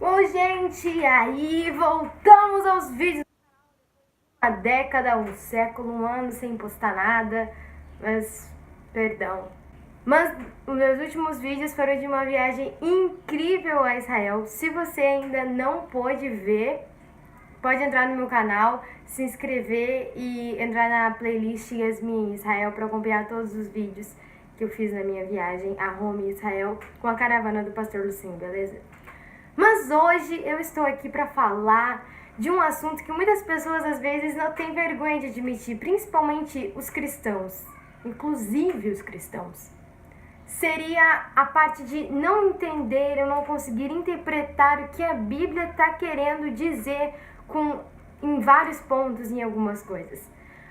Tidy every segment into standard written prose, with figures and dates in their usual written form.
Bom, gente, aí voltamos aos vídeos. Uma década, um século, um ano sem postar nada, mas perdão. Mas os meus últimos vídeos foram de uma viagem incrível a Israel. Se você ainda não pôde ver, pode entrar no meu canal, se inscrever e entrar na playlist Yasmin Israel para acompanhar todos os vídeos que eu fiz na minha viagem a Roma e Israel com a caravana do Pastor Lucinho, beleza? Mas hoje eu estou aqui para falar de um assunto que muitas pessoas às vezes não têm vergonha de admitir, principalmente os cristãos, inclusive os cristãos. Seria a parte de não entender ou não conseguir interpretar o que a Bíblia está querendo dizer em vários pontos, em algumas coisas.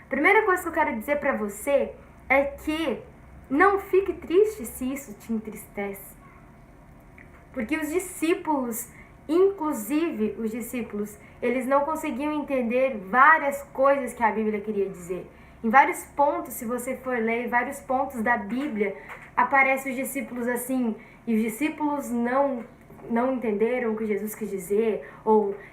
A primeira coisa que eu quero dizer para você é que não fique triste se isso te entristece. Porque os discípulos, inclusive os discípulos, eles não conseguiam entender várias coisas que a Bíblia queria dizer. Em vários pontos, se você for ler, vários pontos da Bíblia, aparecem os discípulos assim, e os discípulos não entenderam o que Jesus quis dizer,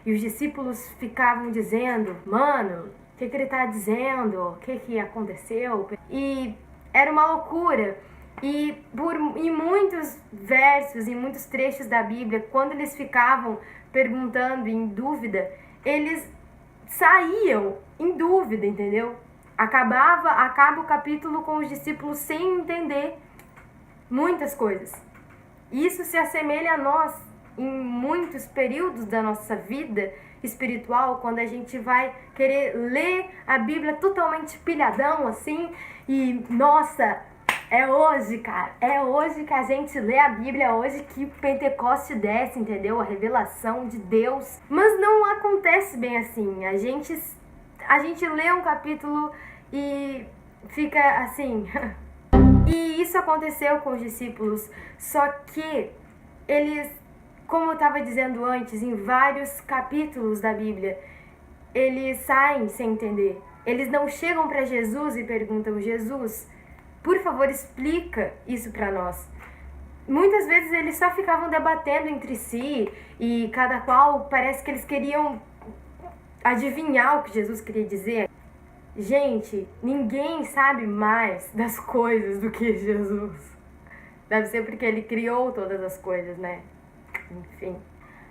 e os discípulos ficavam dizendo, mano, o que ele está dizendo? O que aconteceu? E era uma loucura. E em muitos versos, em muitos trechos da Bíblia, quando eles ficavam perguntando em dúvida, eles saíam em dúvida, entendeu? Acaba o capítulo com os discípulos sem entender muitas coisas. Isso se assemelha a nós em muitos períodos da nossa vida espiritual, quando a gente vai querer ler a Bíblia totalmente pilhadão assim, e nossa, é hoje, cara. É hoje que a gente lê a Bíblia, é hoje que o Pentecoste desce, entendeu? A revelação de Deus. Mas não acontece bem assim. A gente lê um capítulo e fica assim. E isso aconteceu com os discípulos. Só que eles, como eu estava dizendo antes, em vários capítulos da Bíblia, eles saem sem entender. Eles não chegam para Jesus e perguntam, Jesus, por favor, explica isso para nós. Muitas vezes eles só ficavam debatendo entre si e cada qual parece que eles queriam adivinhar o que Jesus queria dizer. Gente, ninguém sabe mais das coisas do que Jesus. Deve ser porque ele criou todas as coisas, né? Enfim.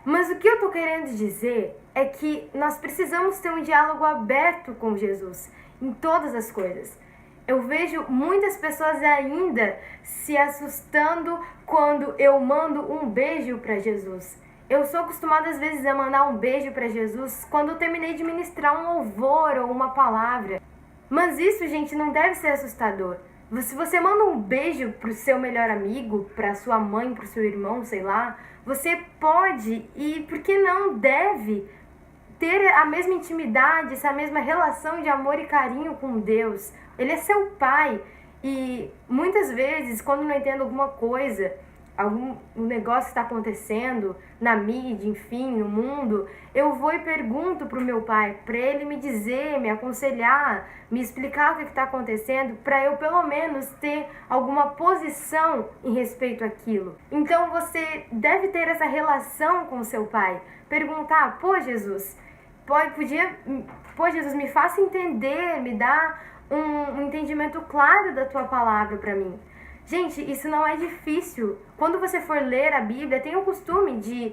Mas o que eu tô querendo dizer é que nós precisamos ter um diálogo aberto com Jesus em todas as coisas. Eu vejo muitas pessoas ainda se assustando quando eu mando um beijo para Jesus. Eu sou acostumada às vezes a mandar um beijo para Jesus quando eu terminei de ministrar um louvor ou uma palavra. Mas isso, gente, não deve ser assustador. Se você manda um beijo pro seu melhor amigo, pra sua mãe, pro seu irmão, sei lá, você pode e, por que não, deve ter a mesma intimidade, essa mesma relação de amor e carinho com Deus. Ele é seu pai. E muitas vezes, quando não entendo alguma coisa, algum negócio que está acontecendo na mídia, enfim, no mundo, eu vou e pergunto pro meu pai, para ele me dizer, me aconselhar, me explicar o que está acontecendo, para eu pelo menos ter alguma posição em respeito àquilo. Então você deve ter essa relação com o seu pai, perguntar, pô Jesus, Jesus, me faça entender, me dá um entendimento claro da tua palavra para mim. Gente, isso não é difícil. Quando você for ler a Bíblia, tenha o costume de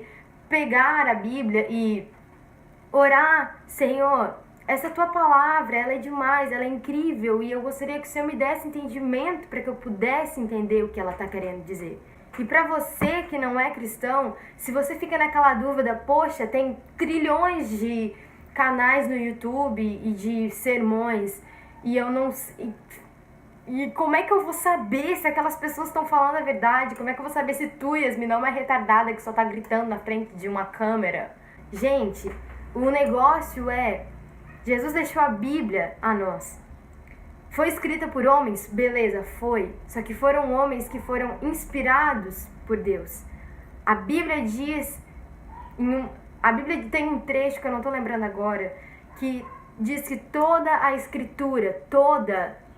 pegar a Bíblia e orar, Senhor, essa tua palavra, ela é demais, ela é incrível e eu gostaria que o Senhor me desse entendimento para que eu pudesse entender o que ela está querendo dizer. E para você que não é cristão, se você fica naquela dúvida, poxa, tem trilhões de canais no YouTube e de sermões e eu não... E como é que eu vou saber se aquelas pessoas estão falando a verdade? Como é que eu vou saber se tu, Yasmin, não é uma retardada que só tá gritando na frente de uma câmera? Gente, o negócio é... Jesus deixou a Bíblia a nós. Foi escrita por homens? Beleza, foi. Só que foram homens que foram inspirados por Deus. A Bíblia diz... A Bíblia tem um trecho que eu não tô lembrando agora, que diz que toda a Escritura,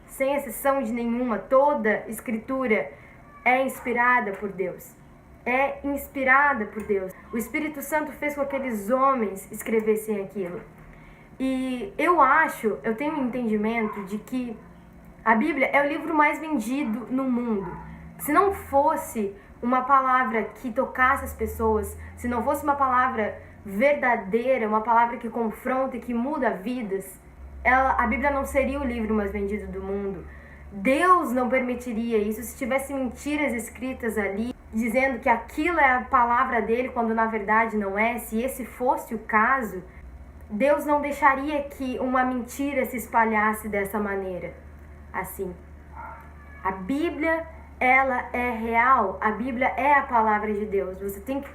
sem exceção de nenhuma, toda Escritura é inspirada por Deus. é inspirada por Deus. O Espírito Santo fez com que aqueles homens escrevessem aquilo. E eu tenho um entendimento de que a Bíblia é o livro mais vendido no mundo. Se não fosse uma palavra que tocasse as pessoas, se não fosse uma palavra verdadeira, uma palavra que confronta e que muda vidas, a Bíblia não seria o livro mais vendido do mundo. Deus não permitiria isso se tivesse mentiras escritas ali, dizendo que aquilo é a palavra dele, quando na verdade não é. Se esse fosse o caso, Deus não deixaria que uma mentira se espalhasse dessa maneira. Assim, a Bíblia, ela é real, a Bíblia é a palavra de Deus. Você tem que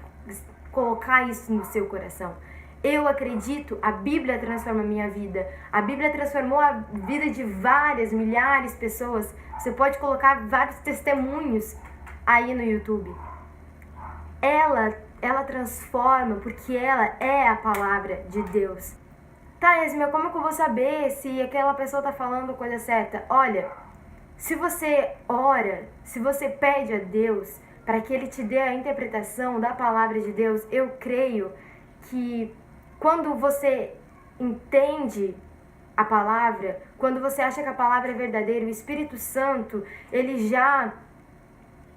colocar isso no seu coração. Eu acredito, a Bíblia transforma a minha vida. A Bíblia transformou a vida de várias, milhares de pessoas. Você pode colocar vários testemunhos aí no YouTube. Ela transforma porque ela é a palavra de Deus. Tá, Esmia, como que eu vou saber se aquela pessoa tá falando coisa certa? Olha, se você ora, se você pede a Deus para que Ele te dê a interpretação da palavra de Deus, eu creio que quando você entende a palavra, quando você acha que a palavra é verdadeira, o Espírito Santo, ele já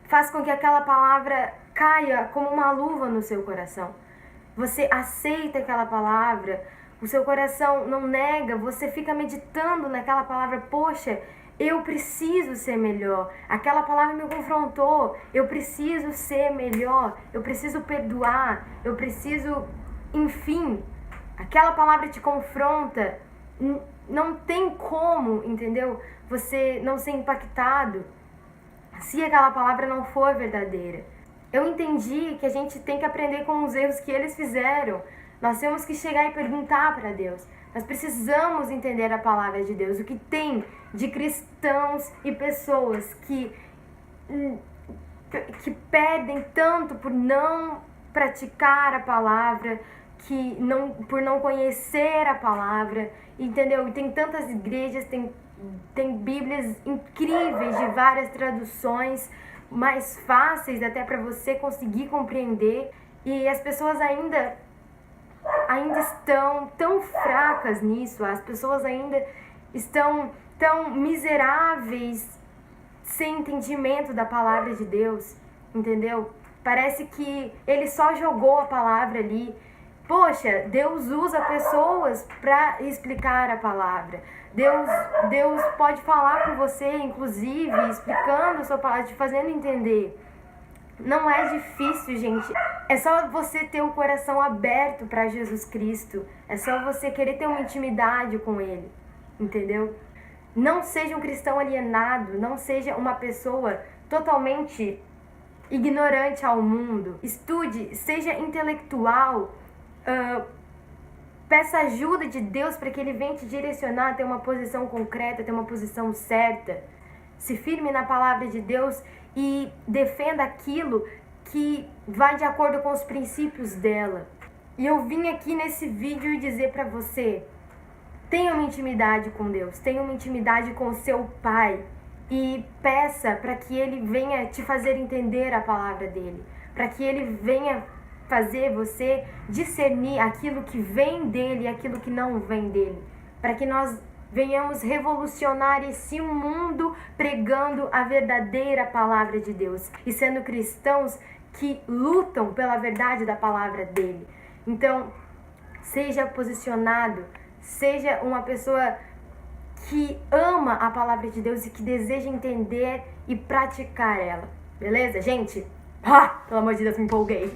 faz com que aquela palavra caia como uma luva no seu coração. Você aceita aquela palavra, o seu coração não nega, você fica meditando naquela palavra. Poxa, eu preciso ser melhor. Aquela palavra me confrontou. Eu preciso ser melhor. Eu preciso perdoar. Eu preciso... Enfim, aquela palavra te confronta. Não tem como, entendeu? Você não ser impactado se aquela palavra não for verdadeira. Eu entendi que a gente tem que aprender com os erros que eles fizeram. Nós temos que chegar e perguntar para Deus. Nós precisamos entender a palavra de Deus. O que tem de cristãos e pessoas que perdem tanto por não praticar a palavra, por não conhecer a palavra, entendeu? E tem tantas igrejas, tem Bíblias incríveis de várias traduções, mais fáceis até para você conseguir compreender. E as pessoas ainda estão tão fracas nisso, as pessoas ainda estão tão miseráveis sem entendimento da palavra de Deus, entendeu? Parece que ele só jogou a palavra ali. Poxa, Deus usa pessoas para explicar a palavra. Deus pode falar com você, inclusive, explicando a sua palavra, te fazendo entender. Não é difícil, gente. É só você ter o coração aberto para Jesus Cristo. É só você querer ter uma intimidade com Ele, entendeu? Não seja um cristão alienado, não seja uma pessoa totalmente ignorante ao mundo. Estude, seja intelectual, peça ajuda de Deus para que Ele venha te direcionar a ter uma posição concreta, ter uma posição certa. Se firme na palavra de Deus e defenda aquilo que vai de acordo com os princípios dela. E eu vim aqui nesse vídeo dizer para você: tenha uma intimidade com Deus, tenha uma intimidade com o seu Pai e peça para que Ele venha te fazer entender a palavra dele, para que Ele venha fazer você discernir aquilo que vem dele e aquilo que não vem dele, para que nós venhamos revolucionar esse mundo pregando a verdadeira palavra de Deus e sendo cristãos que lutam pela verdade da palavra dele. Então, seja posicionado, seja uma pessoa que ama a palavra de Deus e que deseja entender e praticar ela. Beleza, gente? Pelo amor de Deus, me empolguei.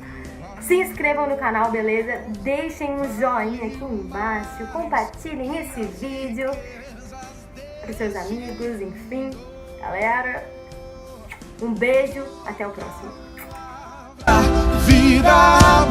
Se inscrevam no canal, beleza? Deixem um joinha aqui embaixo, compartilhem esse vídeo para os seus amigos, enfim. Galera, um beijo, até o próximo. Vida